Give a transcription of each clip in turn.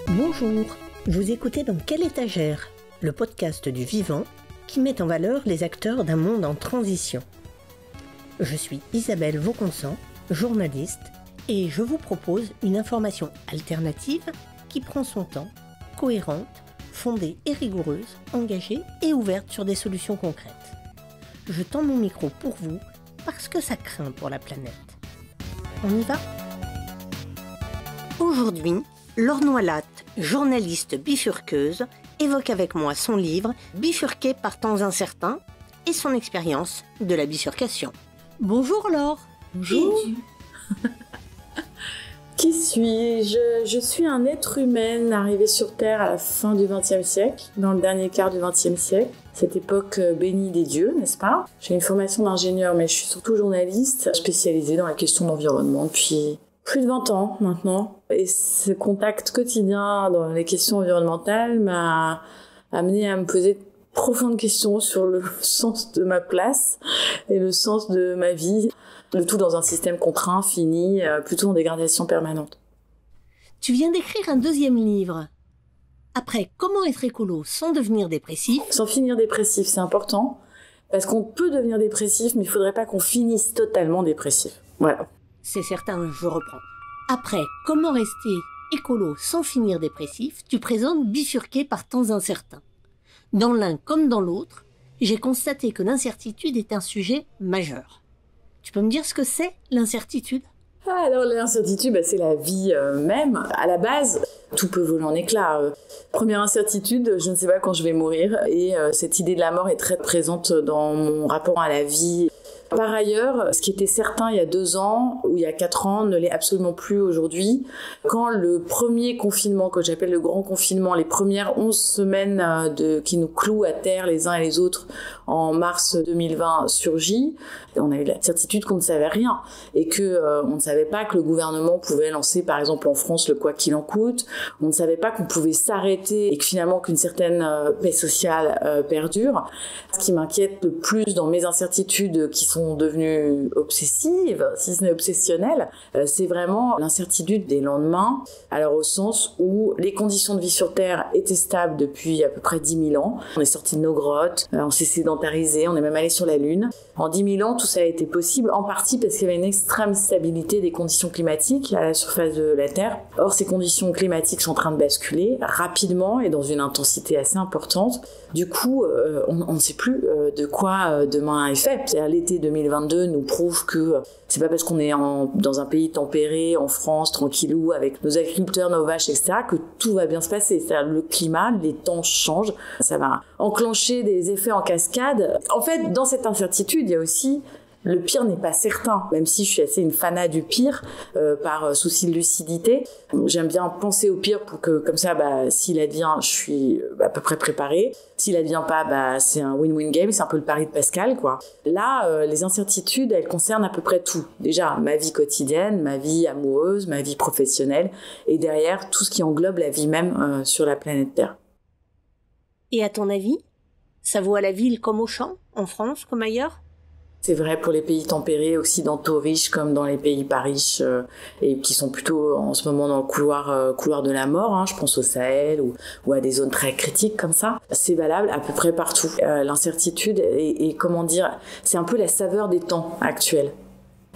Bonjour, vous écoutez Dans quelle étagère, le podcast du vivant qui met en valeur les acteurs d'un monde en transition. Je suis Isabelle Vauconsant, journaliste, et je vous propose une information alternative qui prend son temps, cohérente, fondée et rigoureuse, engagée et ouverte sur des solutions concrètes. Je tends mon micro pour vous parce que ça craint pour la planète. On y va ? Aujourd'hui, Laure Noilhatte, journaliste bifurqueuse, évoque avec moi son livre « Bifurqué par temps incertains » et son expérience de la bifurcation. Bonjour Laure. Bonjour. Qui suis-je ? Je suis un être humain arrivé sur Terre à la fin du XXe siècle, dans le dernier quart du XXe siècle. Cette époque bénie des dieux, n'est-ce pas ? J'ai une formation d'ingénieur, mais je suis surtout journaliste, spécialisée dans la question de l'environnement depuis plus de 20 ans maintenant. Et ce contact quotidien dans les questions environnementales m'a amené à me poser de profondes questions sur le sens de ma place et le sens de ma vie. Le tout dans un système contraint, fini, plutôt en dégradation permanente. Tu viens d'écrire un deuxième livre. Après, comment être écolo sans devenir dépressif ? Sans finir dépressif, c'est important. Parce qu'on peut devenir dépressif, mais il faudrait pas qu'on finisse totalement dépressif. Voilà. C'est certain, je reprends. Après, comment rester écolo sans finir dépressif, tu présentes bifurqué par temps incertains. Dans l'un comme dans l'autre, j'ai constaté que l'incertitude est un sujet majeur. Tu peux me dire ce que c'est, l'incertitude ? Alors l'incertitude, c'est la vie même. À la base, tout peut voler en éclats. Première incertitude, je ne sais pas quand je vais mourir. Et cette idée de la mort est très présente dans mon rapport à la vie. Par ailleurs, ce qui était certain il y a 2 ans ou il y a 4 ans ne l'est absolument plus aujourd'hui. Quand le premier confinement, que j'appelle le grand confinement, les premières 11 semaines qui nous clouent à terre les uns et les autres en mars 2020 surgit, on a eu la certitude qu'on ne savait rien et que on ne savait pas que le gouvernement pouvait lancer par exemple en France le quoi qu'il en coûte, on ne savait pas qu'on pouvait s'arrêter et que finalement qu'une certaine paix sociale perdure. Ce qui m'inquiète le plus dans mes incertitudes qui sont devenues obsessives, si ce n'est obsessionnelles, c'est vraiment l'incertitude des lendemains, alors au sens où les conditions de vie sur Terre étaient stables depuis à peu près 10 000 ans. On est sorti de nos grottes, on s'est sédentarisé, on est même allé sur la Lune. En 10 000 ans, tout ça a été possible, en partie parce qu'il y avait une extrême stabilité des conditions climatiques à la surface de la Terre. Or, ces conditions climatiques sont en train de basculer rapidement et dans une intensité assez importante. Du coup, on ne sait plus de quoi demain est fait. C'est-à-dire, l'été 2022 nous prouve que c'est pas parce qu'on est dans un pays tempéré, en France, tranquillou, avec nos agriculteurs, nos vaches, etc., que tout va bien se passer. C'est-à-dire, le climat, les temps changent. Ça va enclencher des effets en cascade. En fait, dans cette incertitude, il y a aussi le pire n'est pas certain, même si je suis assez une fanat du pire, par souci de lucidité. J'aime bien penser au pire pour que, comme ça, s'il advient, je suis à peu près préparée. S'il advient pas, c'est un win-win game, c'est un peu le pari de Pascal, quoi. Là, les incertitudes, elles concernent à peu près tout. Déjà, ma vie quotidienne, ma vie amoureuse, ma vie professionnelle, et derrière, tout ce qui englobe la vie même sur la planète Terre. Et à ton avis, ça vaut à la ville comme au champ, en France comme ailleurs ? C'est vrai pour les pays tempérés, occidentaux, riches, comme dans les pays pas riches, et qui sont plutôt en ce moment dans le couloir de la mort, je pense au Sahel ou à des zones très critiques comme ça. C'est valable à peu près partout. L'incertitude et comment dire, c'est un peu la saveur des temps actuels.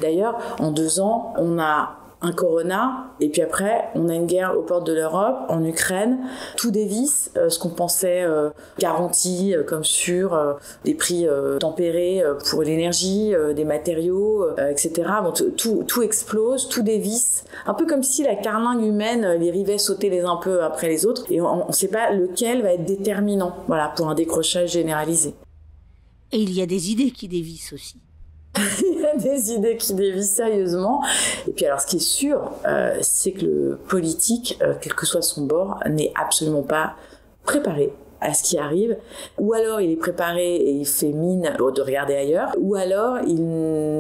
D'ailleurs, en 2 ans, on a un corona, et puis après, on a une guerre aux portes de l'Europe, en Ukraine. Tout dévisse, ce qu'on pensait garanti comme sûr, des prix tempérés pour l'énergie, des matériaux, etc. Bon, tout explose, tout dévisse. Un peu comme si la carlingue humaine, les rivets sautaient les uns peu après les autres, et on ne sait pas lequel va être déterminant, pour un décrochage généralisé. Et il y a des idées qui dévissent aussi. Il y a des idées qui dévissent sérieusement. Et puis alors, ce qui est sûr, c'est que le politique, quel que soit son bord, n'est absolument pas préparé à ce qui arrive, ou alors il est préparé et il fait mine de regarder ailleurs, ou alors il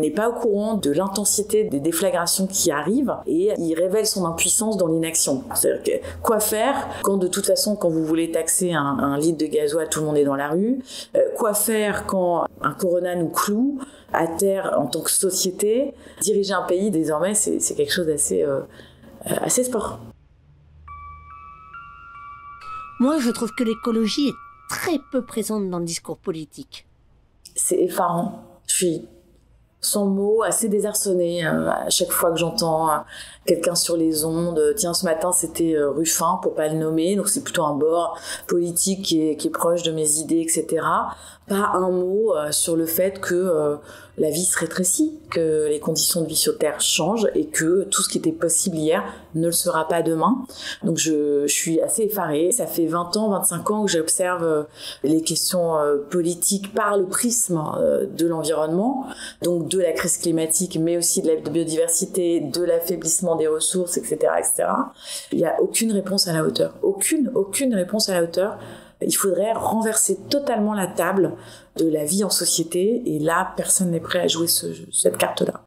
n'est pas au courant de l'intensité des déflagrations qui arrivent et il révèle son impuissance dans l'inaction. C'est-à-dire que, quoi faire quand de toute façon, quand vous voulez taxer un litre de gasoil, tout le monde est dans la rue, quoi faire quand un corona nous cloue à terre en tant que société. Diriger un pays, désormais, c'est quelque chose d'assez sport. Moi, je trouve que l'écologie est très peu présente dans le discours politique. C'est effarant. Je suis sans mots, assez désarçonnée à chaque fois que j'entends quelqu'un sur les ondes. Tiens, ce matin, c'était Ruffin, pour pas le nommer, donc c'est plutôt un bord politique qui est proche de mes idées, etc. Pas un mot sur le fait que la vie se rétrécit, que les conditions de vie sur Terre changent et que tout ce qui était possible hier ne le sera pas demain. Donc je suis assez effarée. Ça fait 20 ans, 25 ans que j'observe les questions politiques par le prisme de l'environnement, donc de la crise climatique, mais aussi de la biodiversité, de l'affaiblissement des ressources, etc., etc. Il n'y a aucune réponse à la hauteur. Aucune réponse à la hauteur. Il faudrait renverser totalement la table de la vie en société et là, personne n'est prêt à jouer cette carte-là.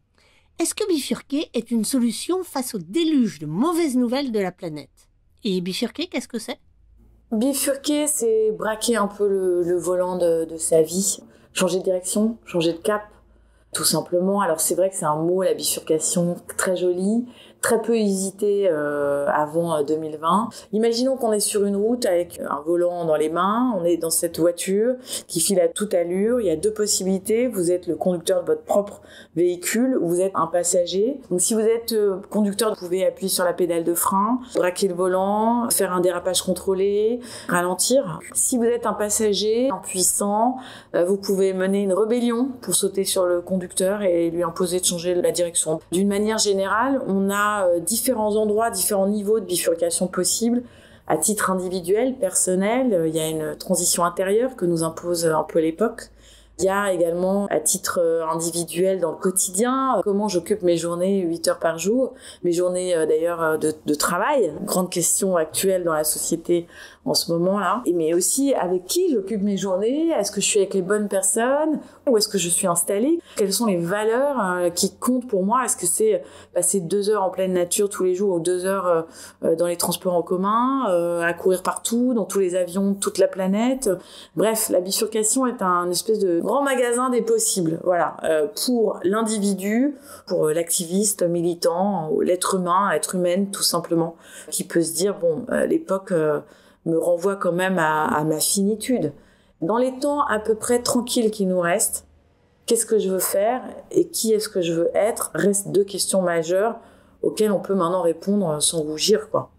Est-ce que bifurquer est une solution face au déluge de mauvaises nouvelles de la planète ? Et bifurquer, qu'est-ce que c'est ? Bifurquer, c'est braquer un peu le volant de sa vie, changer de direction, changer de cap, tout simplement. Alors c'est vrai que c'est un mot, la bifurcation, très joli, très peu usité avant 2020. Imaginons qu'on est sur une route avec un volant dans les mains, on est dans cette voiture qui file à toute allure, il y a deux possibilités, vous êtes le conducteur de votre propre véhicule ou vous êtes un passager. Donc si vous êtes conducteur, vous pouvez appuyer sur la pédale de frein, braquer le volant, faire un dérapage contrôlé, ralentir. Si vous êtes un passager impuissant, vous pouvez mener une rébellion pour sauter sur le conducteur et lui imposer de changer la direction. D'une manière générale, on a différents endroits, différents niveaux de bifurcation possibles. À titre individuel, personnel, il y a une transition intérieure que nous impose un peu l'époque. Il y a également, à titre individuel, dans le quotidien, comment j'occupe mes journées 8 heures par jour, mes journées d'ailleurs de travail, grande question actuelle dans la société en ce moment-là, mais aussi avec qui j'occupe mes journées, est-ce que je suis avec les bonnes personnes, où est-ce que je suis installée, quelles sont les valeurs qui comptent pour moi, est-ce que c'est passer 2 heures en pleine nature tous les jours ou 2 heures dans les transports en commun, à courir partout, dans tous les avions, toute la planète. Bref, la bifurcation est un espèce de grand magasin des possibles, voilà, pour l'individu, pour l'activiste, militant, l'être humain, l'être humaine tout simplement, qui peut se dire, bon, l'époque me renvoie quand même à ma finitude. Dans les temps à peu près tranquilles qui nous restent, qu'est-ce que je veux faire et qui est-ce que je veux être, restent 2 questions majeures auxquelles on peut maintenant répondre sans rougir, quoi.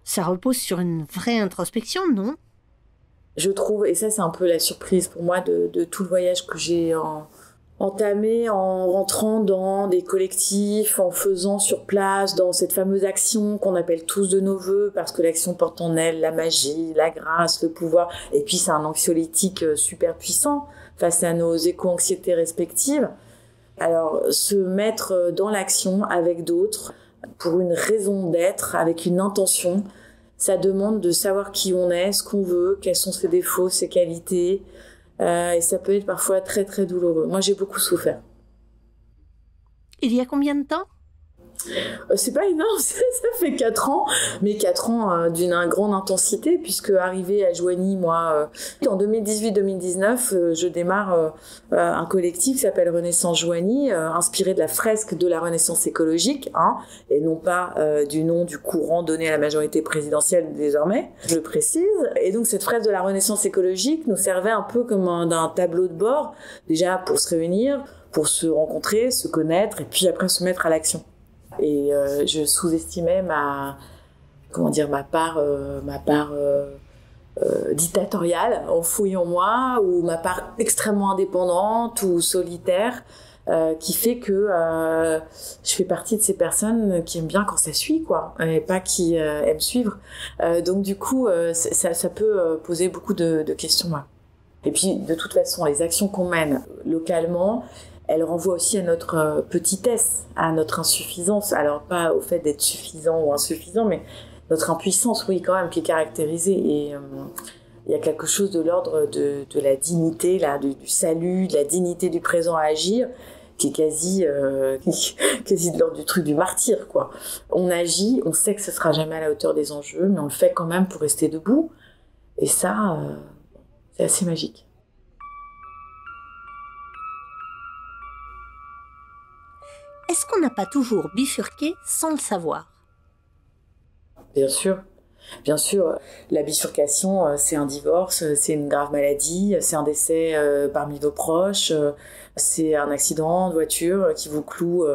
Ça repose sur une vraie introspection, non ? Je trouve, et ça c'est un peu la surprise pour moi de tout le voyage que j'ai entamé en rentrant dans des collectifs, en faisant sur place, dans cette fameuse action qu'on appelle tous de nos voeux, parce que l'action porte en elle la magie, la grâce, le pouvoir, et puis c'est un anxiolytique super puissant face à nos éco-anxiétés respectives. Alors, se mettre dans l'action avec d'autres, pour une raison d'être, avec une intention, ça demande de savoir qui on est, ce qu'on veut, quels sont ses défauts, ses qualités, et ça peut être parfois très très douloureux. Moi, j'ai beaucoup souffert. Il y a combien de temps ? C'est pas énorme, ça fait 4 ans, mais 4 ans d'une grande intensité, puisque arrivé à Joigny, moi, en 2018-2019, je démarre un collectif qui s'appelle Renaissance Joigny, inspiré de la fresque de la Renaissance écologique, et non pas du nom du courant donné à la majorité présidentielle désormais, je le précise. Et donc cette fresque de la Renaissance écologique nous servait un peu comme d'un tableau de bord, déjà pour se réunir, pour se rencontrer, se connaître, et puis après se mettre à l'action. Et je sous-estimais ma part dictatoriale, enfouie en moi, ou ma part extrêmement indépendante ou solitaire, qui fait que je fais partie de ces personnes qui aiment bien quand ça suit, quoi, et pas qui aiment suivre. Donc du coup, ça peut poser beaucoup de questions. Ouais. Et puis, de toute façon, les actions qu'on mène localement, elle renvoie aussi à notre petitesse, à notre insuffisance. Alors, pas au fait d'être suffisant ou insuffisant, mais notre impuissance, oui, quand même, qui est caractérisée. Et Il y a quelque chose de l'ordre de la dignité, là, du salut, de la dignité du présent à agir, qui est quasi de l'ordre du truc du martyr, quoi. On agit, on sait que ce sera jamais à la hauteur des enjeux, mais on le fait quand même pour rester debout. Et ça, c'est assez magique. Est-ce qu'on n'a pas toujours bifurqué sans le savoir ? Bien sûr. Bien sûr, la bifurcation, c'est un divorce, c'est une grave maladie, c'est un décès parmi vos proches, c'est un accident de voiture qui vous cloue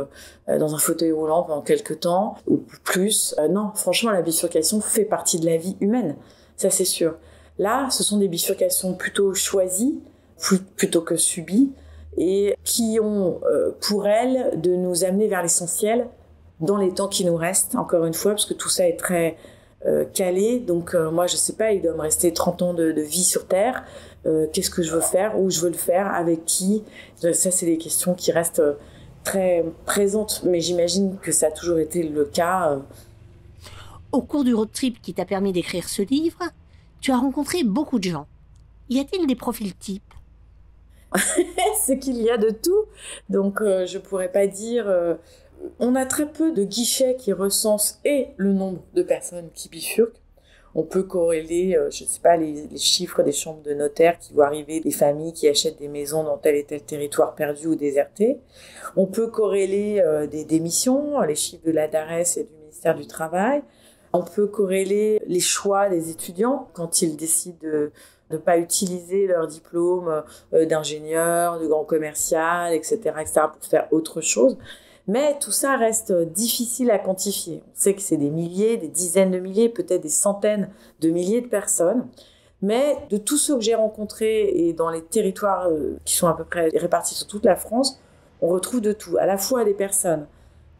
dans un fauteuil roulant pendant quelques temps, ou plus. Non, franchement, la bifurcation fait partie de la vie humaine, ça c'est sûr. Là, ce sont des bifurcations plutôt choisies, plutôt que subies, et qui ont pour elles de nous amener vers l'essentiel dans les temps qui nous restent, encore une fois, parce que tout ça est très calé. Donc moi, je sais pas, il doit me rester 30 ans de vie sur Terre. Qu'est-ce que je veux faire, où je veux le faire, avec qui? Ça, c'est des questions qui restent très présentes, mais j'imagine que ça a toujours été le cas. Au cours du road trip qui t'a permis d'écrire ce livre, tu as rencontré beaucoup de gens. Y a-t-il des profils types? C'est qu'il y a de tout. Donc je pourrais pas dire... On a très peu de guichets qui recensent le nombre de personnes qui bifurquent. On peut corréler, je sais pas, les chiffres des chambres de notaire qui voient arriver des familles qui achètent des maisons dans tel et tel territoire perdu ou déserté. On peut corréler des démissions, les chiffres de la DARES et du ministère du Travail. On peut corréler les choix des étudiants quand ils décident de ne pas utiliser leur diplôme d'ingénieur, de grand commercial, etc., pour faire autre chose. Mais tout ça reste difficile à quantifier. On sait que c'est des milliers, des dizaines de milliers, peut-être des centaines de milliers de personnes. Mais de tous ceux que j'ai rencontrés et dans les territoires qui sont à peu près répartis sur toute la France, on retrouve de tout. À la fois des personnes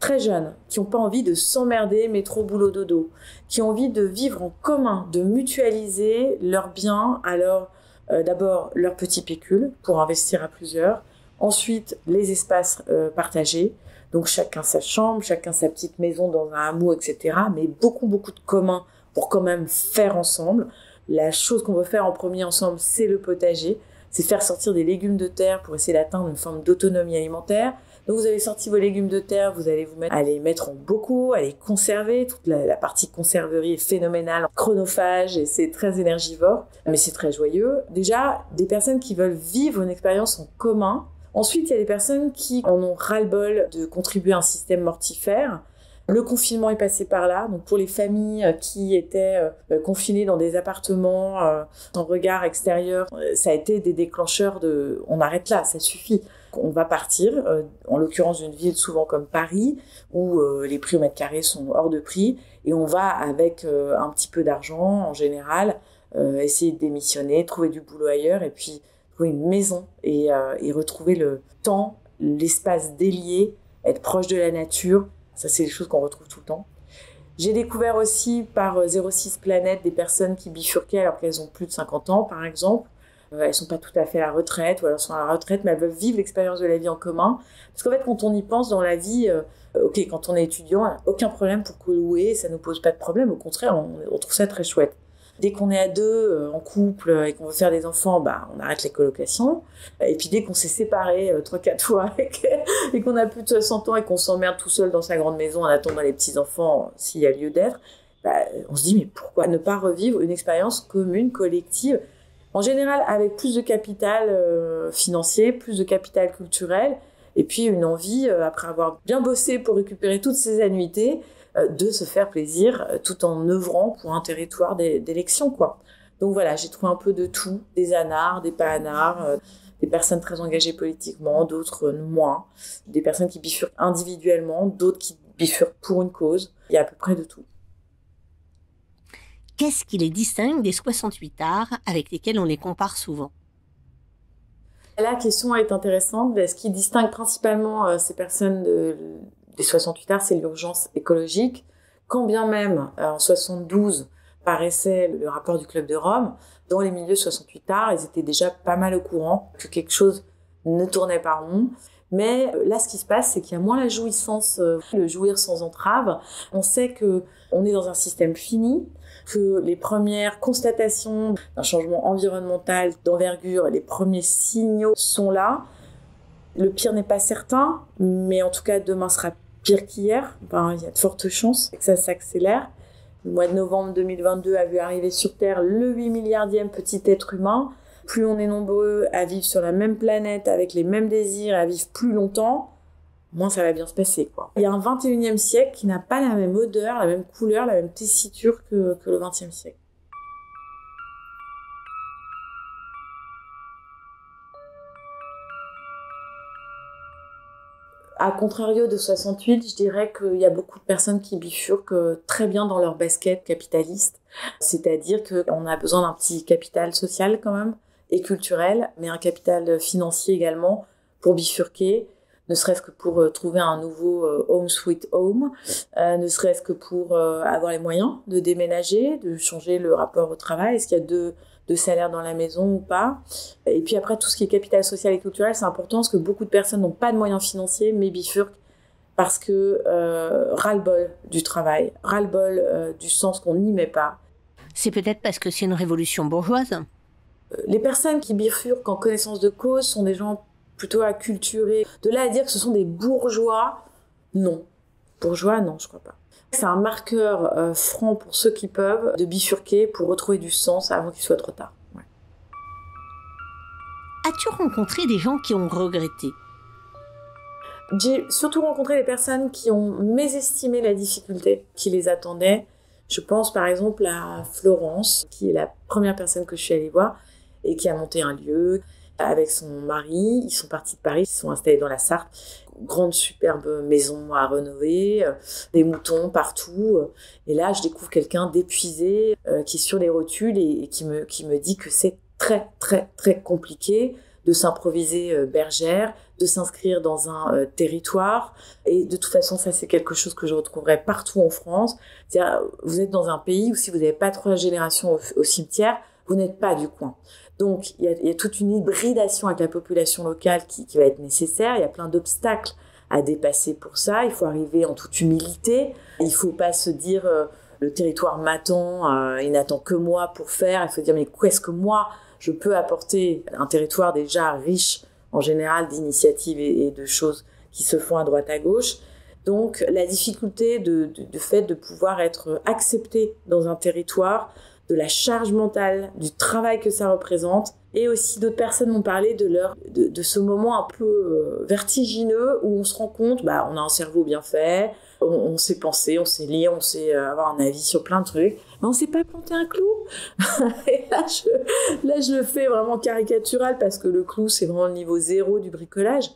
très jeunes qui n'ont pas envie de s'emmerder métro, boulot, dodo, qui ont envie de vivre en commun, de mutualiser leurs biens, alors d'abord leur petit pécule pour investir à plusieurs, ensuite les espaces partagés. Donc chacun sa chambre, chacun sa petite maison dans un hameau, etc. Mais beaucoup de communs pour quand même faire ensemble. La chose qu'on veut faire en premier ensemble, c'est le potager. C'est faire sortir des légumes de terre pour essayer d'atteindre une forme d'autonomie alimentaire. Donc vous avez sorti vos légumes de terre, vous allez vous mettre à les mettre en bocaux, à les conserver. Toute la partie conserverie est phénoménale, chronophage et c'est très énergivore. Mais c'est très joyeux. Déjà, des personnes qui veulent vivre une expérience en commun. Ensuite, il y a des personnes qui en ont ras-le-bol de contribuer à un système mortifère. Le confinement est passé par là. Donc, pour les familles qui étaient confinées dans des appartements sans regard extérieur, ça a été des déclencheurs de « on arrête là, ça suffit ». On va partir, en l'occurrence d'une ville souvent comme Paris, où les prix au mètre carré sont hors de prix, et on va avec un petit peu d'argent, en général, essayer de démissionner, trouver du boulot ailleurs, et puis trouver une maison et retrouver le temps, l'espace délié, être proche de la nature. Ça, c'est des choses qu'on retrouve tout le temps. J'ai découvert aussi par 06 Planète des personnes qui bifurquaient alors qu'elles ont plus de 50 ans, par exemple. Elles sont pas tout à fait à la retraite, ou alors sont à la retraite, mais elles veulent vivre l'expérience de la vie en commun. Parce qu'en fait, quand on y pense dans la vie, quand on est étudiant, on n'a aucun problème pour louer, ça nous pose pas de problème. Au contraire, on trouve ça très chouette. Dès qu'on est à deux, en couple, et qu'on veut faire des enfants, on arrête les colocations. Et puis dès qu'on s'est séparés 3-4 fois et qu'on a plus de 60 ans et qu'on s'emmerde tout seul dans sa grande maison en attendant les petits-enfants, s'il y a lieu d'être, on se dit mais pourquoi ne pas revivre une expérience commune, collective, en général avec plus de capital financier, plus de capital culturel, et puis une envie, après avoir bien bossé pour récupérer toutes ces annuités, de se faire plaisir tout en œuvrant pour un territoire d'élection, quoi. Donc voilà, j'ai trouvé un peu de tout, des anards, des pas anards, des personnes très engagées politiquement, d'autres moins, des personnes qui bifurquent individuellement, d'autres qui bifurquent pour une cause. Il y a à peu près de tout. Qu'est-ce qui les distingue des 68 arts avec lesquels on les compare souvent? La question est intéressante. Ce qui distingue principalement ces personnes des 68 arts, c'est l'urgence écologique. Quand bien même, en 72, paraissait le rapport du Club de Rome, dans les milieux 68 arts, ils étaient déjà pas mal au courant que quelque chose ne tournait pas rond. Mais là, ce qui se passe, c'est qu'il y a moins la jouissance, le jouir sans entrave. On sait que on est dans un système fini, que les premières constatations d'un changement environnemental d'envergure, les premiers signaux sont là. Le pire n'est pas certain, mais en tout cas, demain sera pire qu'hier. Enfin, il y a de fortes chances que ça s'accélère. Le mois de novembre 2022 a vu arriver sur Terre le 8 milliardième petit être humain. Plus on est nombreux à vivre sur la même planète, avec les mêmes désirs, à vivre plus longtemps, moins ça va bien se passer, quoi. Il y a un 21e siècle qui n'a pas la même odeur, la même couleur, la même tessiture que le 20e siècle. À contrario de 68, je dirais qu'il y a beaucoup de personnes qui bifurquent très bien dans leur basket capitaliste. C'est-à-dire qu'on a besoin d'un petit capital social quand même, et culturel, mais un capital financier également pour bifurquer, ne serait-ce que pour trouver un nouveau home sweet home, ne serait-ce que pour avoir les moyens de déménager, de changer le rapport au travail. Est-ce qu'il y a deux salaires dans la maison ou pas? Et puis après, tout ce qui est capital social et culturel, c'est important parce que beaucoup de personnes n'ont pas de moyens financiers, mais bifurquent parce que ras-le-bol du travail, ras-le-bol du sens qu'on n'y met pas. C'est peut-être parce que c'est une révolution bourgeoise. Les personnes qui bifurquent en connaissance de cause sont des gens plutôt acculturés. De là à dire que ce sont des bourgeois, non. Bourgeois, non, je crois pas. C'est un marqueur franc pour ceux qui peuvent de bifurquer pour retrouver du sens avant qu'il soit trop tard. Ouais. As-tu rencontré des gens qui ont regretté? J'ai surtout rencontré des personnes qui ont mésestimé la difficulté qui les attendait. Je pense par exemple à Florence, qui est la première personne que je suis allée voir et qui a monté un lieu avec son mari. Ils sont partis de Paris, ils se sont installés dans la Sarthe. Grande, superbe maison à rénover, des moutons partout. Et là, je découvre quelqu'un d'épuisé qui est sur les rotules et qui me dit que c'est très, très, très compliqué de s'improviser bergère, de s'inscrire dans un territoire. Et de toute façon, ça, c'est quelque chose que je retrouverai partout en France. C'est-à-dire, vous êtes dans un pays où si vous n'avez pas 3 générations au cimetière, vous n'êtes pas du coin. Donc, il y a toute une hybridation avec la population locale qui va être nécessaire. Il y a plein d'obstacles à dépasser pour ça. Il faut arriver en toute humilité. Il ne faut pas se dire le territoire m'attend, il n'attend que moi pour faire. Il faut dire mais qu'est-ce que moi je peux apporter à un territoire déjà riche en général d'initiatives et de choses qui se font à droite à gauche. Donc, la difficulté de fait de pouvoir être accepté dans un territoire, de la charge mentale, du travail que ça représente. Et aussi, d'autres personnes m'ont parlé de ce moment un peu vertigineux où on se rend compte, on a un cerveau bien fait, on sait penser, on sait lire, on sait avoir un avis sur plein de trucs, mais on sait pas planter un clou. Et là, je le fais vraiment caricatural parce que le clou, c'est vraiment le niveau 0 du bricolage.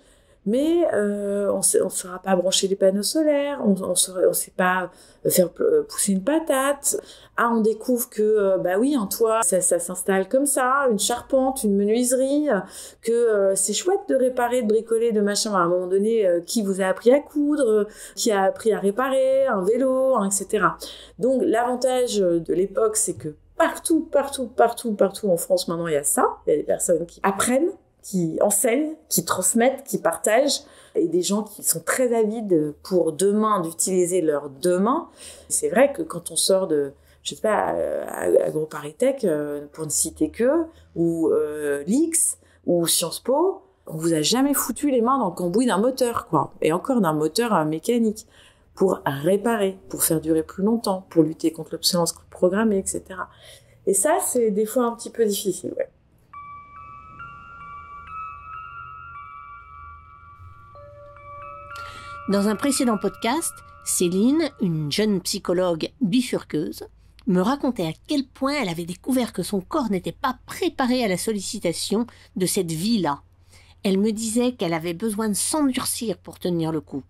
Mais on ne saura pas brancher les panneaux solaires, on ne sait pas faire pousser une patate. Ah, on découvre que, oui, un toit, ça s'installe comme ça, une charpente, une menuiserie, que c'est chouette de réparer, de bricoler, de machin. À un moment donné, qui vous a appris à coudre, qui a appris à réparer, un vélo, etc. Donc, l'avantage de l'époque, c'est que partout en France, maintenant, il y a ça. Il y a des personnes qui apprennent, qui enseignent, qui transmettent, qui partagent, et des gens qui sont très avides pour demain d'utiliser leurs deux mains. C'est vrai que quand on sort de, je sais pas, AgroParisTech, pour ne citer que, ou l'X, ou Sciences Po, on vous a jamais foutu les mains dans le cambouis d'un moteur, quoi. Et encore d'un moteur mécanique, pour réparer, pour faire durer plus longtemps, pour lutter contre l'obsolescence programmée, etc. Et ça, c'est des fois un petit peu difficile, ouais. Dans un précédent podcast, Céline, une jeune psychologue bifurqueuse, me racontait à quel point elle avait découvert que son corps n'était pas préparé à la sollicitation de cette vie-là. Elle me disait qu'elle avait besoin de s'endurcir pour tenir le coup.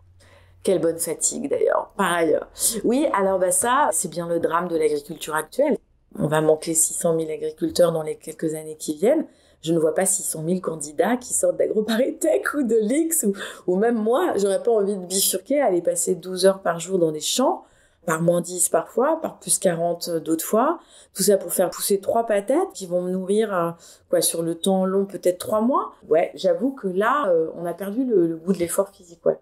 Quelle bonne fatigue d'ailleurs, par ailleurs. Oui, alors ça, c'est bien le drame de l'agriculture actuelle. On va manquer 600 000 agriculteurs dans les quelques années qui viennent. Je ne vois pas 600 000 candidats qui sortent d'AgroParisTech ou de l'X ou même moi, j'aurais pas envie de bifurquer, aller passer 12 heures par jour dans des champs, par moins 10 parfois, par plus 40 d'autres fois. Tout ça pour faire pousser 3 patates qui vont me nourrir sur le temps long, peut-être 3 mois. Ouais, j'avoue que là, on a perdu le goût de l'effort physique, ouais.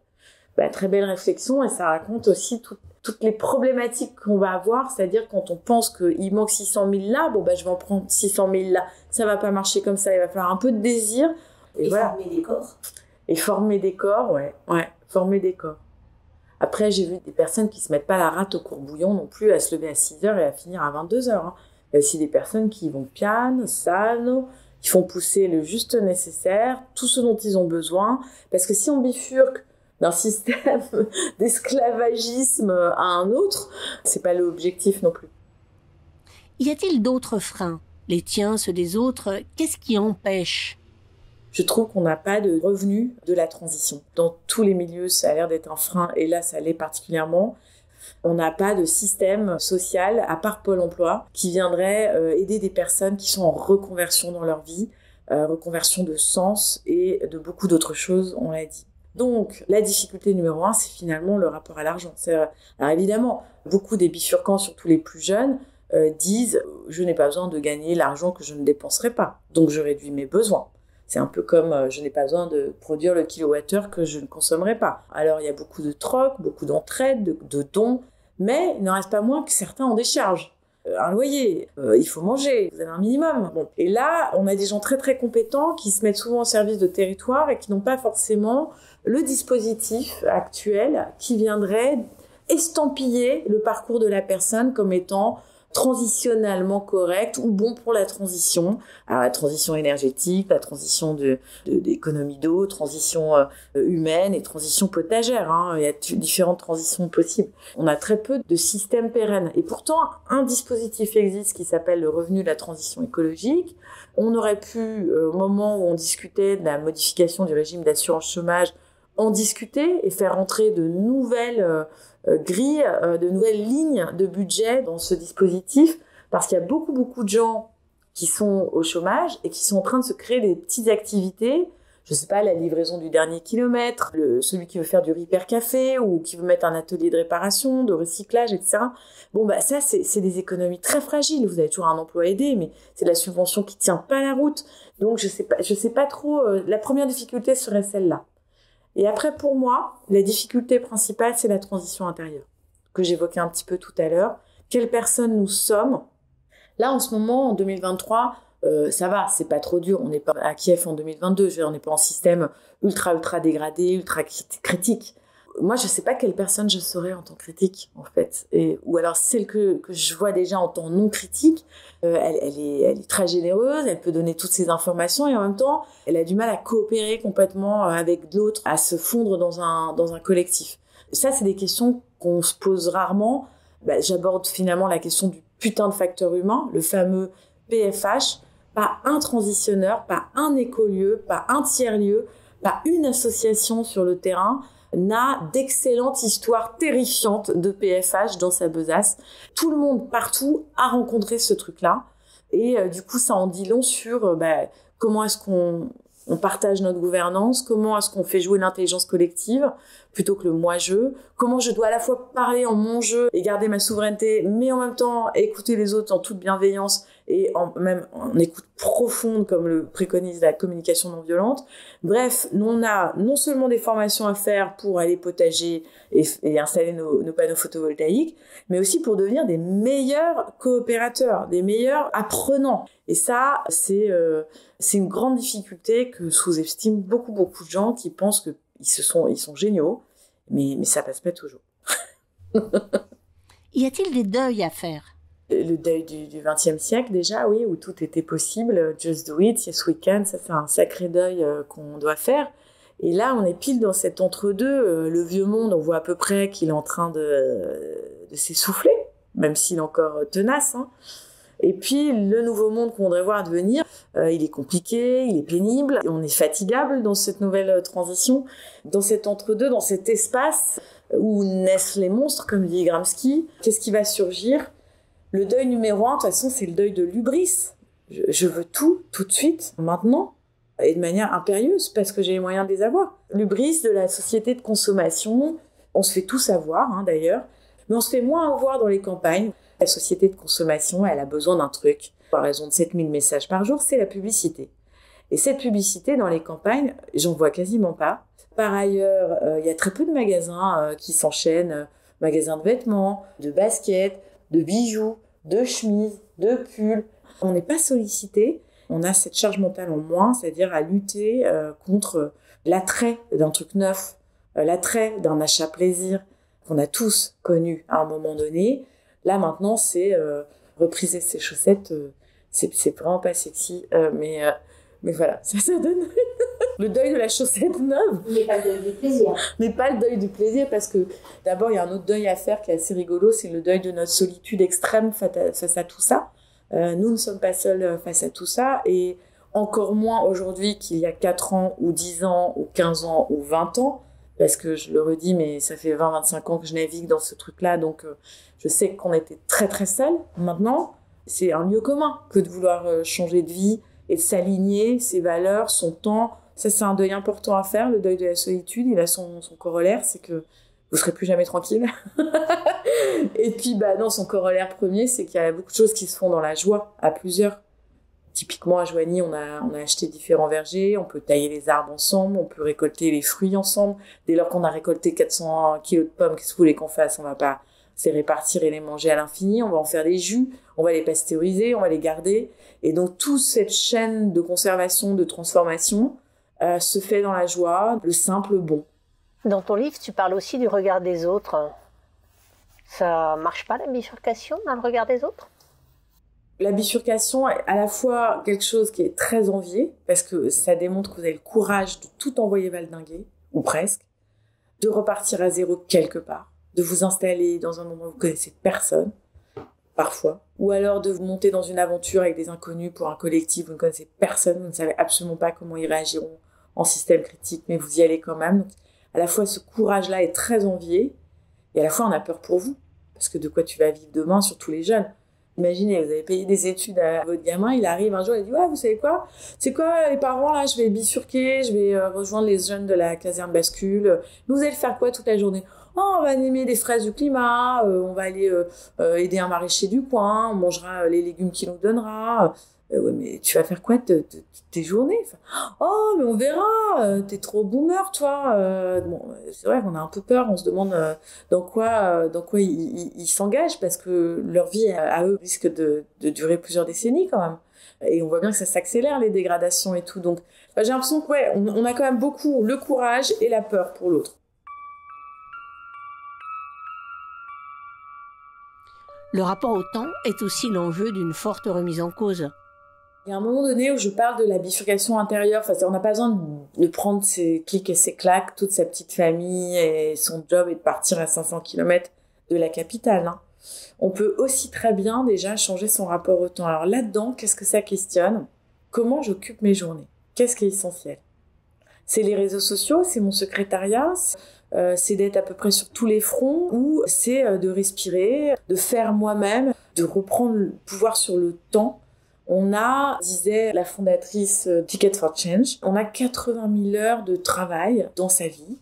très belle réflexion, et ça raconte aussi toutes les problématiques qu'on va avoir, c'est-à-dire quand on pense qu'il manque 600 000 là, je vais en prendre 600 000 là. Ça va pas marcher comme ça, il va falloir un peu de désir. Et voilà. Former des corps. Et former des corps, ouais, former des corps. Après, j'ai vu des personnes qui se mettent pas la rate au courbouillon non plus, à se lever à 6h et à finir à 22h. Hein. Il y a aussi des personnes qui vont piano, sano, qui font pousser le juste nécessaire, tout ce dont ils ont besoin. Parce que si on bifurque d'un système d'esclavagisme à un autre, c'est pas l'objectif non plus. Y a-t-il d'autres freins? Les tiens, ceux des autres, qu'est-ce qui empêche? Je trouve qu'on n'a pas de revenus de la transition. Dans tous les milieux, ça a l'air d'être un frein, et là, ça l'est particulièrement. On n'a pas de système social, à part Pôle emploi, qui viendrait aider des personnes qui sont en reconversion dans leur vie, reconversion de sens et de beaucoup d'autres choses, on l'a dit. Donc, la difficulté numéro 1, c'est finalement le rapport à l'argent. Alors évidemment, beaucoup des bifurcants, surtout les plus jeunes, disent « je n'ai pas besoin de gagner l'argent que je ne dépenserai pas, donc je réduis mes besoins ». C'est un peu comme je n'ai pas besoin de produire le kilowattheure que je ne consommerai pas. Alors, il y a beaucoup de troc, beaucoup d'entraide, de dons, mais il n'en reste pas moins que certains ont des charges. Un loyer, il faut manger, vous avez un minimum. Bon. Et là, on a des gens très très compétents qui se mettent souvent au service de territoire et qui n'ont pas forcément le dispositif actuel qui viendrait estampiller le parcours de la personne comme étant transitionnellement correct ou bon pour la transition. Alors, la transition énergétique, la transition d'économie d'eau, transition humaine et transition potagère. Hein. Il y a différentes transitions possibles. On a très peu de systèmes pérennes. Et pourtant, un dispositif existe qui s'appelle le revenu de la transition écologique. On aurait pu, au moment où on discutait de la modification du régime d'assurance chômage, en discuter et faire entrer de nouvelles grilles, de nouvelles lignes de budget dans ce dispositif, parce qu'il y a beaucoup de gens qui sont au chômage et qui sont en train de se créer des petites activités, je sais pas, la livraison du dernier kilomètre, celui qui veut faire du repair café ou qui veut mettre un atelier de réparation, de recyclage, etc. Ça, c'est des économies très fragiles. Vous avez toujours un emploi aidé, mais c'est de la subvention qui tient pas la route. Donc, je sais pas trop, la première difficulté serait celle-là. Et après, pour moi, la difficulté principale, c'est la transition intérieure, que j'évoquais un petit peu tout à l'heure. Quelle personne nous sommes? Là, en ce moment, en 2023, ça va, c'est pas trop dur. On n'est pas à Kiev en 2022. On n'est pas en système ultra dégradé, ultra critique. Moi, je sais pas quelle personne je serais en tant que critique, en fait. Ou alors celle que je vois déjà en tant non critique, elle est très généreuse, elle peut donner toutes ces informations et en même temps, elle a du mal à coopérer complètement avec d'autres, à se fondre dans un collectif. Ça, c'est des questions qu'on se pose rarement. J'aborde finalement la question du putain de facteur humain, le fameux PFH. Pas un transitionneur, pas un écolieu, pas un tiers-lieu, pas une association sur le terrain n'a d'excellentes histoires terrifiantes de PFH dans sa besace. Tout le monde, partout, a rencontré ce truc-là. Et du coup, ça en dit long sur comment est-ce qu'on partage notre gouvernance, comment est-ce qu'on fait jouer l'intelligence collective plutôt que le moi-je, comment je dois à la fois parler en mon jeu et garder ma souveraineté, mais en même temps écouter les autres en toute bienveillance et même en écoute profonde comme le préconise la communication non violente. Bref, on a non seulement des formations à faire pour aller potager et installer nos panneaux photovoltaïques, mais aussi pour devenir des meilleurs coopérateurs, des meilleurs apprenants. Et ça, c'est une grande difficulté que sous-estiment beaucoup de gens qui pensent que ils sont géniaux, mais ça passe pas toujours. Y a-t-il des deuils à faire? Le deuil du XXe siècle déjà, oui, où tout était possible. Just do it, yes we can, ça c'est un sacré deuil qu'on doit faire. Et là, on est pile dans cet entre-deux. Le vieux monde, on voit à peu près qu'il est en train de s'essouffler, même s'il est encore tenace. Hein. Et puis, le nouveau monde qu'on voudrait voir advenir, il est compliqué, il est pénible, on est fatigable dans cette nouvelle transition, dans cet entre-deux, dans cet espace où naissent les monstres, comme dit Gramsci. Qu'est-ce qui va surgir? Le deuil numéro 1, de toute façon, c'est le deuil de l'hubris. Je veux tout de suite, maintenant, et de manière impérieuse, parce que j'ai les moyens de les avoir. L'hubris de la société de consommation, on se fait tous avoir, hein, d'ailleurs, mais on se fait moins avoir dans les campagnes. La société de consommation, elle a besoin d'un truc. À raison de 7000 messages par jour, c'est la publicité. Et cette publicité, dans les campagnes, j'en vois quasiment pas. Par ailleurs, il y a très peu de magasins qui s'enchaînent, magasins de vêtements, de baskets, de bijoux, de chemises, de pulls. On n'est pas sollicité, on a cette charge mentale en moins, c'est-à-dire à lutter contre l'attrait d'un truc neuf, l'attrait d'un achat plaisir qu'on a tous connu à un moment donné. Là maintenant, c'est repriser ses chaussettes, c'est vraiment pas sexy, mais voilà, ça donne le deuil de la chaussette neuve. Mais pas le deuil du plaisir. Mais pas le deuil du plaisir, parce que d'abord, il y a un autre deuil à faire qui est assez rigolo, c'est le deuil de notre solitude extrême face à tout ça. Nous ne sommes pas seuls face à tout ça, et encore moins aujourd'hui qu'il y a 4 ans, ou 10 ans, ou 15 ans, ou 20 ans, parce que je le redis, mais ça fait 20-25 ans que je navigue dans ce truc-là, donc je sais qu'on était très très seuls. Maintenant, c'est un lieu commun que de vouloir changer de vie et de s'aligner, ses valeurs, son temps. Ça, c'est un deuil important à faire, le deuil de la solitude. Il a son corollaire, c'est que vous serez plus jamais tranquille. Et puis, non, son corollaire premier, c'est qu'il y a beaucoup de choses qui se font dans la joie, à plusieurs. Typiquement, à Joigny, on a acheté différents vergers, on peut tailler les arbres ensemble, on peut récolter les fruits ensemble. Dès lors qu'on a récolté 400 kilos de pommes, qu'est-ce que vous voulez qu'on fasse? On va pas se les répartir et les manger à l'infini, on va en faire des jus, on va les pasteuriser, on va les garder. Et donc, toute cette chaîne de conservation, de transformation, se fait dans la joie, le simple bon. Dans ton livre, tu parles aussi du regard des autres. Ça marche pas, la bifurcation, dans le regard des autres? La bifurcation est à la fois quelque chose qui est très envié, parce que ça démontre que vous avez le courage de tout envoyer valdinguer, ou presque, de repartir à zéro quelque part, de vous installer dans un endroit où vous connaissez personne, parfois, ou alors de vous monter dans une aventure avec des inconnus pour un collectif, vous ne connaissez personne, vous ne savez absolument pas comment ils réagiront en système critique, mais vous y allez quand même. Donc, à la fois, ce courage-là est très envié, et à la fois, on a peur pour vous, parce que de quoi tu vas vivre demain, surtout les jeunes. Imaginez, vous avez payé des études à votre gamin, il arrive un jour, il dit « Ouais, vous savez quoi? C'est quoi les parents, là, je vais bifurquer, je vais rejoindre les jeunes de la caserne bascule. Vous allez faire quoi toute la journée? Oh, on va animer des fraises du climat, on va aller aider un maraîcher du coin, on mangera les légumes qu'il nous donnera. Ouais, mais tu vas faire quoi de tes journées? Oh, mais on verra, t'es trop boomer, toi. Bon, c'est vrai qu'on a un peu peur, on se demande dans quoi ils s'engagent, parce que leur vie à eux risque de durer plusieurs décennies quand même. Et on voit bien que ça s'accélère, les dégradations et tout. Donc, j'ai l'impression que on a quand même beaucoup le courage et la peur pour l'autre. Le rapport au temps est aussi l'enjeu d'une forte remise en cause. Il y a un moment donné où je parle de la bifurcation intérieure. Enfin, on n'a pas besoin de prendre ses clics et ses claques, toute sa petite famille et son job, et de partir à 500 km de la capitale. Hein. On peut aussi très bien déjà changer son rapport au temps. Alors là-dedans, qu'est-ce que ça questionne? Comment j'occupe mes journées? Qu'est-ce qui est essentiel? C'est les réseaux sociaux, c'est mon secrétariat, c'est d'être à peu près sur tous les fronts, ou c'est de respirer, de faire moi-même, de reprendre le pouvoir sur le temps. On a, disait la fondatrice Ticket for Change, on a 80 000 heures de travail dans sa vie.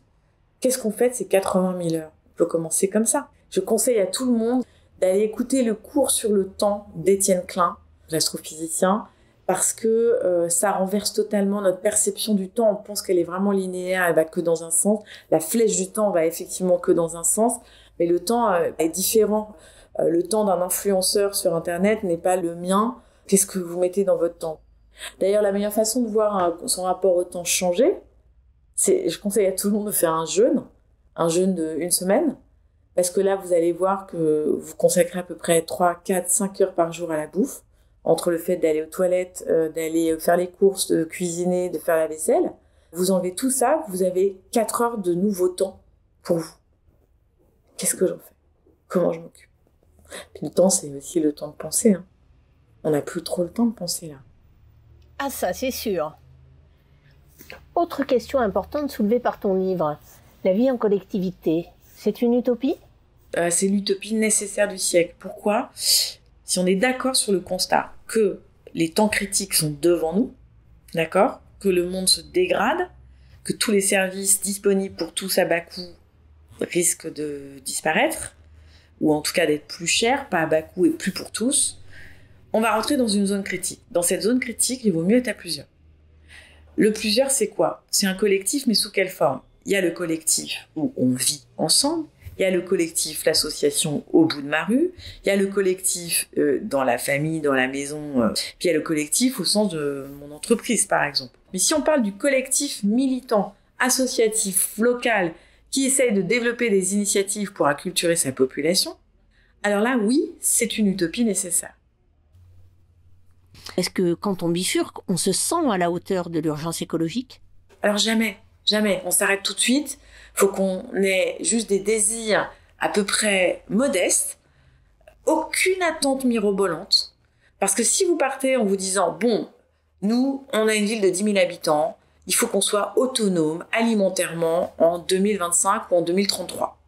Qu'est-ce qu'on fait de ces 80 000 heures? On peut commencer comme ça. Je conseille à tout le monde d'aller écouter le cours sur le temps d'Étienne Klein, l'astrophysicien, parce que ça renverse totalement notre perception du temps. On pense qu'elle est vraiment linéaire, elle va que dans un sens. La flèche du temps va effectivement que dans un sens, mais le temps est différent. Le temps d'un influenceur sur Internet n'est pas le mien. Qu'est-ce que vous mettez dans votre temps? D'ailleurs, la meilleure façon de voir son rapport au temps changer, je conseille à tout le monde de faire un jeûne de 1 semaine, parce que là, vous allez voir que vous consacrez à peu près 3, 4, 5 heures par jour à la bouffe, entre le fait d'aller aux toilettes, d'aller faire les courses, de cuisiner, de faire la vaisselle. Vous enlevez tout ça, vous avez 4 heures de nouveau temps pour vous. Qu'est-ce que j'en fais? Comment je m'occupe? Puis le temps, c'est aussi le temps de penser. Hein. On n'a plus trop le temps de penser là. Ah ça, c'est sûr. Autre question importante soulevée par ton livre. La vie en collectivité, c'est une utopie? C'est l'utopie nécessaire du siècle. Pourquoi? Si on est d'accord sur le constat que les temps critiques sont devant nous, d'accord, que le monde se dégrade, que tous les services disponibles pour tous à bas coût risquent de disparaître, ou en tout cas d'être plus chers, pas à bas coût et plus pour tous, on va rentrer dans une zone critique. Dans cette zone critique, il vaut mieux être à plusieurs. Le plusieurs, c'est quoi? C'est un collectif, mais sous quelle forme? il y a le collectif où on vit ensemble, il y a le collectif, l'association au bout de ma rue, il y a le collectif dans la famille, dans la maison, puis il y a le collectif au sens de mon entreprise, par exemple. Mais si on parle du collectif militant, associatif, local, qui essaye de développer des initiatives pour acculturer sa population, alors là, oui, c'est une utopie nécessaire. Est-ce que quand on bifurque, on se sent à la hauteur de l'urgence écologique ? Alors jamais. On s'arrête tout de suite. Faut qu'on ait juste des désirs à peu près modestes, aucune attente mirobolante. Parce que si vous partez en vous disant, bon, nous, on a une ville de 10 000 habitants, il faut qu'on soit autonome alimentairement en 2025 ou en 2033.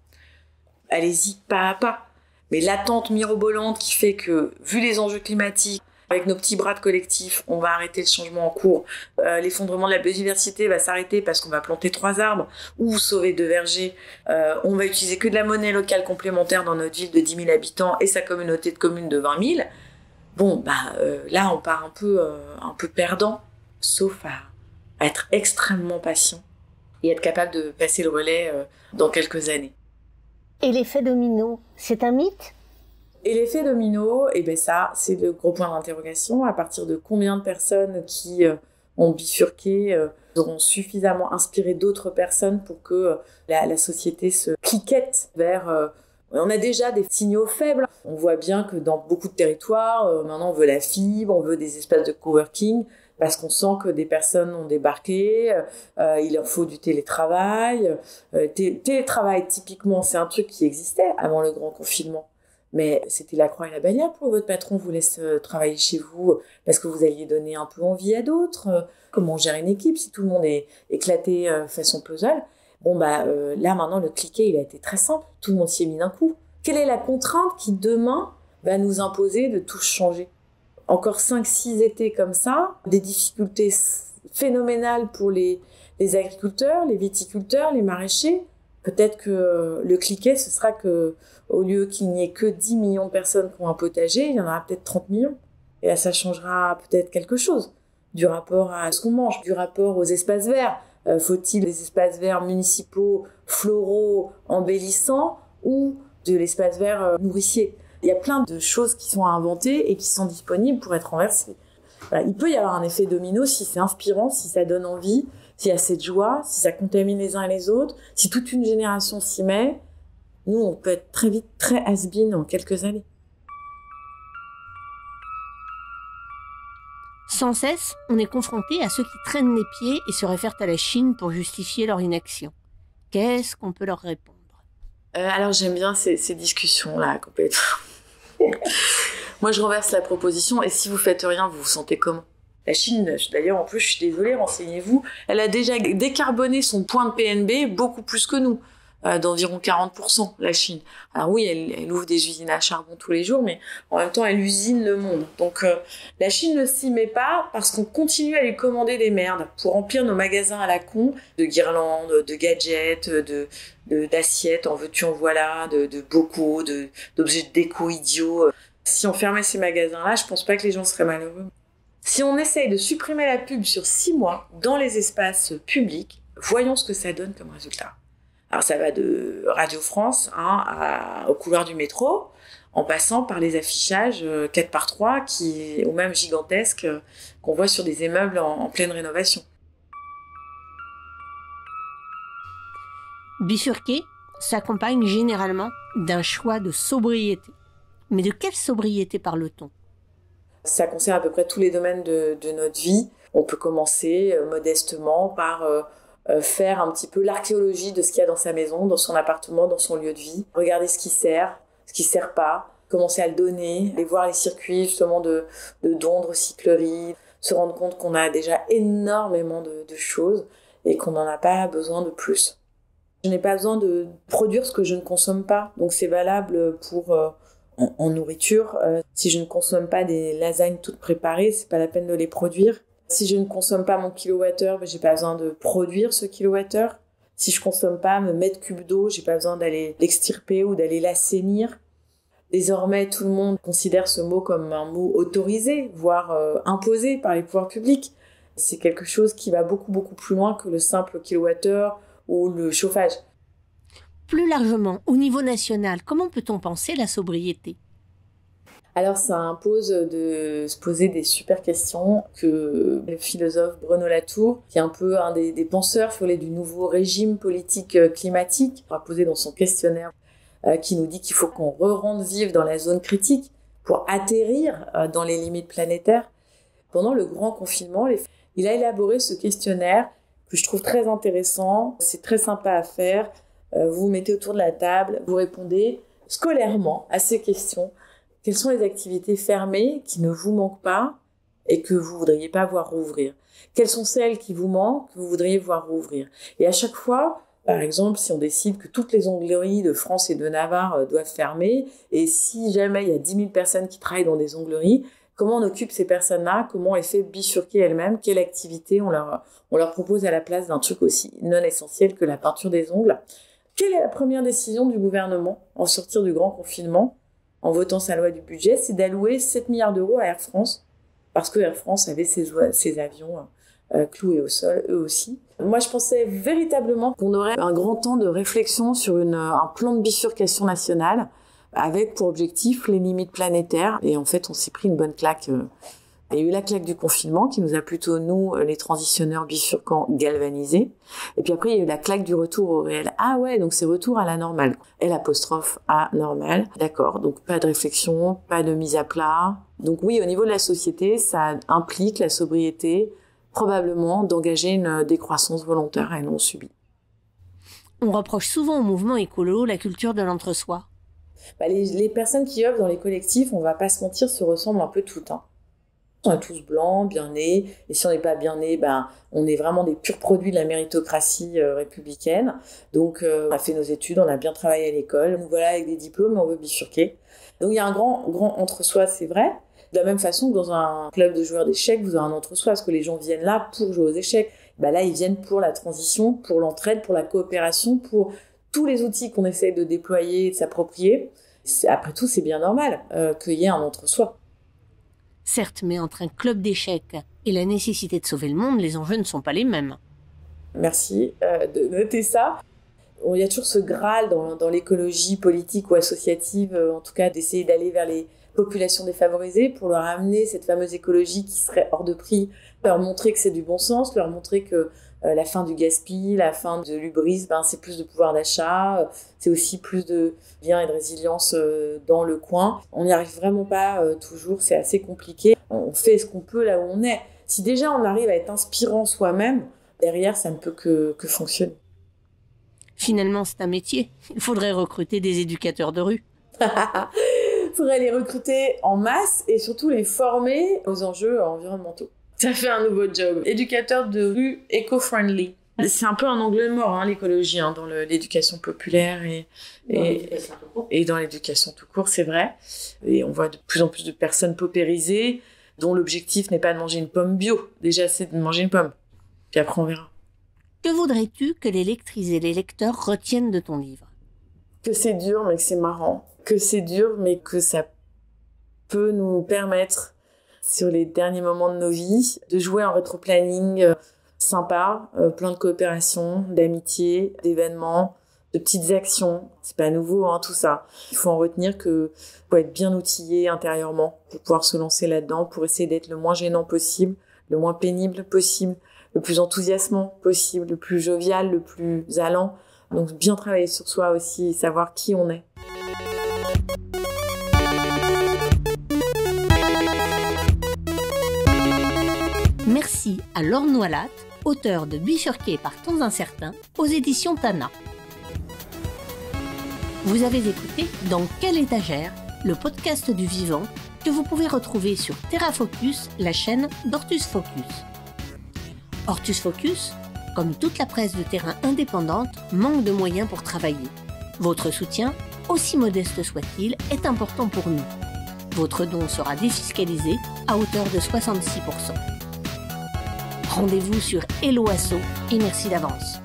Allez-y pas à pas. Mais l'attente mirobolante qui fait que, vu les enjeux climatiques, avec nos petits bras de collectif, on va arrêter le changement en cours. L'effondrement de la biodiversité va s'arrêter parce qu'on va planter 3 arbres ou sauver 2 vergers. On va utiliser que de la monnaie locale complémentaire dans notre ville de 10 000 habitants et sa communauté de communes de 20 000. Bon, là, on part un peu perdant, sauf à être extrêmement patient et être capable de passer le relais dans quelques années. Et l'effet domino, c'est un mythe ? Et l'effet domino, ça, c'est le gros point d'interrogation. À partir de combien de personnes qui ont bifurqué auront suffisamment inspiré d'autres personnes pour que la société se cliquette vers... on a déjà des signaux faibles. On voit bien que dans beaucoup de territoires, maintenant on veut la fibre, on veut des espaces de coworking, parce qu'on sent que des personnes ont débarqué, il leur faut du télétravail. Télétravail, typiquement, c'est un truc qui existait avant le grand confinement. Mais c'était la croix et la bannière pour votre patron vous laisse travailler chez vous parce que vous alliez donner un peu envie à d'autres. Comment gérer une équipe si tout le monde est éclaté façon puzzle? Là maintenant le cliquet il a été très simple, tout le monde s'y est mis d'un coup. Quelle est la contrainte qui demain va nous imposer de tout changer? Encore 5-6 étés comme ça, des difficultés phénoménales pour les agriculteurs, les viticulteurs, les maraîchers. Peut-être que le cliquet, ce sera que au lieu qu'il n'y ait que 10 millions de personnes qui ont un potager, il y en aura peut-être 30 millions. Et là, ça changera peut-être quelque chose du rapport à ce qu'on mange, du rapport aux espaces verts. Faut-il des espaces verts municipaux, floraux, embellissants ou de l'espace vert nourricier? Il y a plein de choses qui sont à inventer et qui sont disponibles pour être renversées. Voilà, il peut y avoir un effet domino si c'est inspirant, si ça donne envie, s'il y a cette joie, si ça contamine les uns et les autres, si toute une génération s'y met. Nous, on peut être très vite très has-been en quelques années. Sans cesse, on est confronté à ceux qui traînent les pieds et se réfèrent à la Chine pour justifier leur inaction. Qu'est-ce qu'on peut leur répondre ? Alors, j'aime bien ces discussions-là, complètement. Moi, je renverse la proposition. Et si vous faites rien, vous vous sentez comment ? La Chine, d'ailleurs, en plus, je suis désolée, renseignez-vous, elle a déjà décarboné son point de PNB beaucoup plus que nous, d'environ 40%, la Chine. Alors oui, elle ouvre des usines à charbon tous les jours, mais en même temps, elle usine le monde. Donc, la Chine ne s'y met pas parce qu'on continue à lui commander des merdes pour remplir nos magasins à la con de guirlandes, de gadgets, d'assiettes, en veux-tu, en voilà, de bocaux, d'objets de déco idiots. Si on fermait ces magasins-là, je pense pas que les gens seraient malheureux. Si on essaye de supprimer la pub sur 6 mois dans les espaces publics, voyons ce que ça donne comme résultat. Alors ça va de Radio France aux couloirs du métro, en passant par les affichages 4x3 ou même gigantesques qu'on voit sur des immeubles en pleine rénovation. Bifurquer s'accompagne généralement d'un choix de sobriété. Mais de quelle sobriété parle-t-on ? Ça concerne à peu près tous les domaines de notre vie. On peut commencer modestement par faire un petit peu l'archéologie de ce qu'il y a dans sa maison, dans son appartement, dans son lieu de vie. Regarder ce qui sert pas, commencer à le donner, aller voir les circuits justement de dons, de recyclerie, se rendre compte qu'on a déjà énormément de choses et qu'on n'en a pas besoin de plus. Je n'ai pas besoin de produire ce que je ne consomme pas, donc c'est valable pour... En nourriture, si je ne consomme pas des lasagnes toutes préparées, c'est pas la peine de les produire. Si je ne consomme pas mon kilowattheure, j'ai pas besoin de produire ce kilowattheure. Si je consomme pas mes mètres cubes d'eau, j'ai pas besoin d'aller l'extirper ou d'aller l'assainir. Désormais, tout le monde considère ce mot comme un mot autorisé, voire imposé par les pouvoirs publics. C'est quelque chose qui va beaucoup, beaucoup plus loin que le simple kilowattheure ou le chauffage. Plus largement, au niveau national, comment peut-on penser la sobriété ? Alors ça impose de se poser des super questions que le philosophe Bruno Latour, qui est un peu un des penseurs du nouveau régime politique climatique, a posé dans son questionnaire qui nous dit qu'il faut qu'on re-rende vivre dans la zone critique pour atterrir dans les limites planétaires. Pendant le grand confinement, il a élaboré ce questionnaire que je trouve très intéressant. C'est très sympa à faire. Vous vous mettez autour de la table, vous répondez scolairement à ces questions. Quelles sont les activités fermées qui ne vous manquent pas et que vous voudriez pas voir rouvrir ? Quelles sont celles qui vous manquent, que vous voudriez voir rouvrir ? Et à chaque fois, par exemple, si on décide que toutes les ongleries de France et de Navarre doivent fermer, et si jamais il y a 10 000 personnes qui travaillent dans des ongleries, comment on occupe ces personnes-là ? Comment on les fait bifurquer elles-mêmes ? Quelle activité on leur propose à la place d'un truc aussi non essentiel que la peinture des ongles ? Quelle est la première décision du gouvernement en sortir du grand confinement ? En votant sa loi du budget, c'est d'allouer 7 milliards d'euros à Air France, parce que Air France avait ses avions cloués au sol, eux aussi. Moi, je pensais véritablement qu'on aurait un grand temps de réflexion sur un plan de bifurcation nationale, avec pour objectif les limites planétaires. Et en fait, on s'est pris une bonne claque. Il y a eu la claque du confinement, qui nous a plutôt, nous, les transitionneurs bifurcants, galvanisés. Et puis après, il y a eu la claque du retour au réel. Ah ouais, donc c'est retour à la normale. L'' normale. D'accord, donc pas de réflexion, pas de mise à plat. Donc oui, au niveau de la société, ça implique la sobriété, probablement d'engager une décroissance volontaire et non subie. On reproche souvent au mouvement écolo la culture de l'entre-soi. Les personnes qui œuvrent dans les collectifs, on va pas se mentir, se ressemblent un peu toutes, hein. On est tous blancs, bien nés, et si on n'est pas bien nés, on est vraiment des purs produits de la méritocratie républicaine. Donc on a fait nos études, on a bien travaillé à l'école, nous voilà avec des diplômes, mais on veut bifurquer. Donc il y a un grand entre-soi, c'est vrai. De la même façon que dans un club de joueurs d'échecs, vous avez un entre-soi, parce que les gens viennent là pour jouer aux échecs. Là, ils viennent pour la transition, pour l'entraide, pour la coopération, pour tous les outils qu'on essaie de déployer et de s'approprier. Après tout, c'est bien normal qu'il y ait un entre-soi. Certes, mais entre un club d'échecs et la nécessité de sauver le monde, les enjeux ne sont pas les mêmes. Merci de noter ça. Il y a toujours ce Graal dans l'écologie politique ou associative, en tout cas d'essayer d'aller vers les populations défavorisées pour leur amener cette fameuse écologie qui serait hors de prix, leur montrer que c'est du bon sens, leur montrer que la fin du gaspillage, la fin de l'hubris, c'est plus de pouvoir d'achat, c'est aussi plus de bien et de résilience dans le coin. On n'y arrive vraiment pas toujours, c'est assez compliqué. On fait ce qu'on peut là où on est. Si déjà on arrive à être inspirant soi-même, derrière ça ne peut que fonctionner. Finalement, c'est un métier. Il faudrait recruter des éducateurs de rue. Il faudrait les recruter en masse et surtout les former aux enjeux environnementaux. Ça fait un nouveau job. Éducateur de rue éco-friendly. C'est un peu un angle mort, l'écologie, dans l'éducation populaire et dans l'éducation tout court, c'est vrai. Et on voit de plus en plus de personnes paupérisées dont l'objectif n'est pas de manger une pomme bio. Déjà, c'est de manger une pomme. Puis après, on verra. Que voudrais-tu que les lectrices et les lecteurs retiennent de ton livre ? Que c'est dur, mais que c'est marrant. Que c'est dur, mais que ça peut nous permettre, sur les derniers moments de nos vies, de jouer un rétro-planning sympa, plein de coopération, d'amitié, d'événements, de petites actions. C'est pas nouveau, tout ça. Il faut en retenir que faut être bien outillé intérieurement pour pouvoir se lancer là-dedans, pour essayer d'être le moins gênant possible, le moins pénible possible, le plus enthousiasmant possible, le plus jovial, le plus allant. Donc bien travailler sur soi aussi, savoir qui on est. Merci à Laure Noalat, auteure de Bifurquer par temps incertain aux éditions Tana. Vous avez écouté Dans quelle étagère, le podcast du vivant que vous pouvez retrouver sur Terra Focus, la chaîne d'Ortus Focus. Ortus Focus, comme toute la presse de terrain indépendante, manque de moyens pour travailler. Votre soutien, aussi modeste soit-il, est important pour nous. Votre don sera défiscalisé à hauteur de 66%. Rendez-vous sur Hello Asso et merci d'avance.